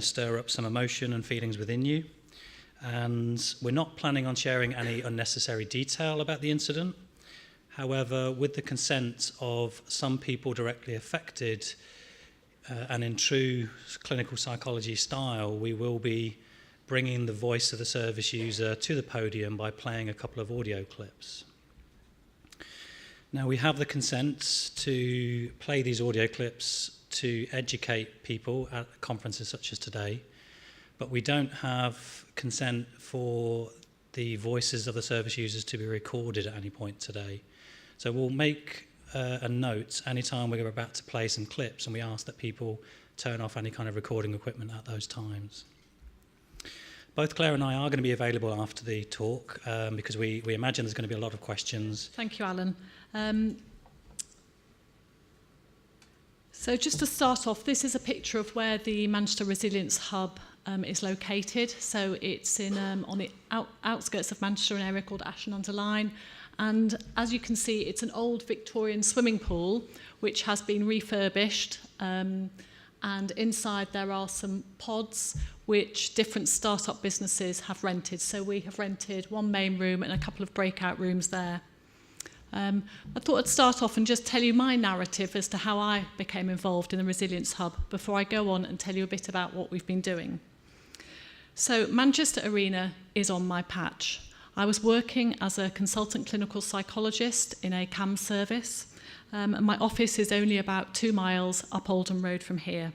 stir up some emotion and feelings within you. And we're not planning on sharing any unnecessary detail about the incident. However, with the consent of some people directly affected, and in true clinical psychology style, we will be bringing the voice of the service user to the podium by playing a couple of audio clips. Now, we have the consent to play these audio clips to educate people at conferences such as today, but we don't have consent for the voices of the service users to be recorded at any point today. So we'll make a note anytime we're about to play some clips, and we ask that people turn off any kind of recording equipment at those times. Both Claire and I are going to be available after the talk because we imagine there's going to be a lot of questions. Thank you, Alan. So just to start off, this is a picture of where the Manchester Resilience Hub is located. So it's in on the outskirts of Manchester, an area called Ashton-under-Lyne. And as you can see, it's an old Victorian swimming pool which has been refurbished. And inside there are some pods which different startup businesses have rented. So we have rented one main room and a couple of breakout rooms there. I thought I'd start off and just tell you my narrative as to how I became involved in the Resilience Hub before I go on and tell you a bit about what we've been doing. So Manchester Arena is on my patch. I was working as a consultant clinical psychologist in a CAMS service, and my office is only about 2 miles up Oldham Road from here.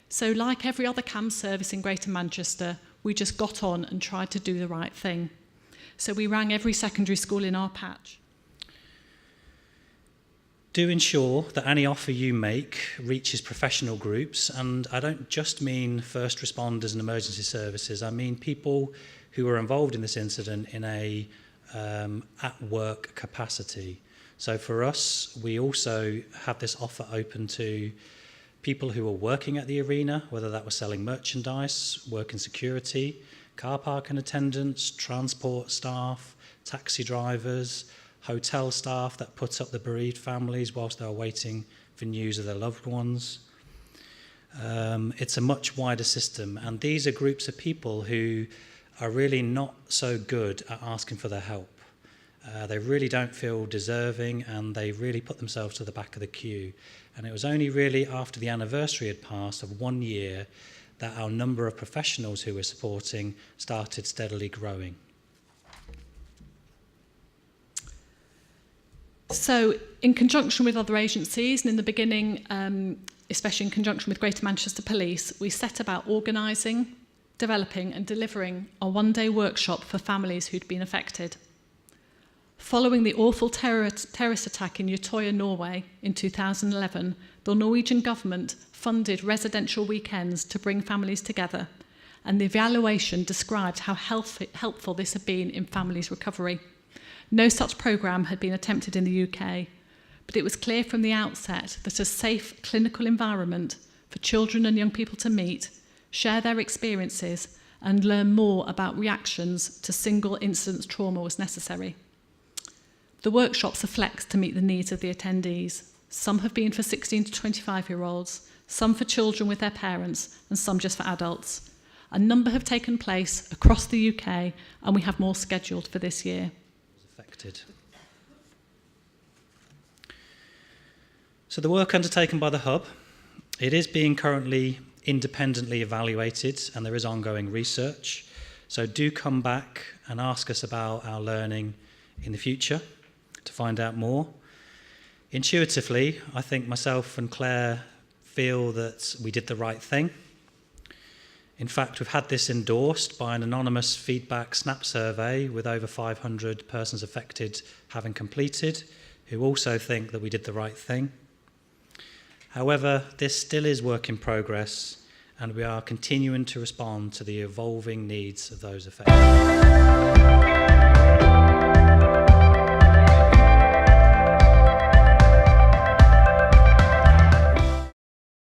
So like every other CAMS service in Greater Manchester, we just got on and tried to do the right thing. So we rang every secondary school in our patch. Do ensure that any offer you make reaches professional groups, and I don't just mean first responders and emergency services, I mean people who were involved in this incident in a at-work capacity. So for us, we also have this offer open to people who are working at the arena, whether that was selling merchandise, working security, car parking attendants, transport staff, taxi drivers, hotel staff that put up the bereaved families whilst they are waiting for news of their loved ones. It's a much wider system, and these are groups of people who are really not so good at asking for their help. They really don't feel deserving, and they really put themselves to the back of the queue. And it was only really after the anniversary had passed of 1 year that our number of professionals who we're supporting started steadily growing. So in conjunction with other agencies, and in the beginning, especially in conjunction with Greater Manchester Police, we set about organising, developing and delivering a one-day workshop for families who'd been affected. Following the awful terrorist attack in Utøya, Norway in 2011, the Norwegian government funded residential weekends to bring families together, and the evaluation described how helpful this had been in families' recovery. No such programme had been attempted in the UK, but it was clear from the outset that a safe clinical environment for children and young people to meet, share their experiences, and learn more about reactions to single incident trauma was necessary. The workshops are flexed to meet the needs of the attendees. Some have been for 16 to 25-year-olds, some for children with their parents, and some just for adults. A number have taken place across the UK, and we have more scheduled for this year. Affected. So the work undertaken by the Hub, it is being currently independently evaluated, and there is ongoing research. So do come back and ask us about our learning in the future to find out more. Intuitively, I think myself and Claire feel that we did the right thing. In fact, we've had this endorsed by an anonymous feedback snap survey with over 500 persons affected having completed, who also think that we did the right thing. However, this still is work in progress, and we are continuing to respond to the evolving needs of those affected.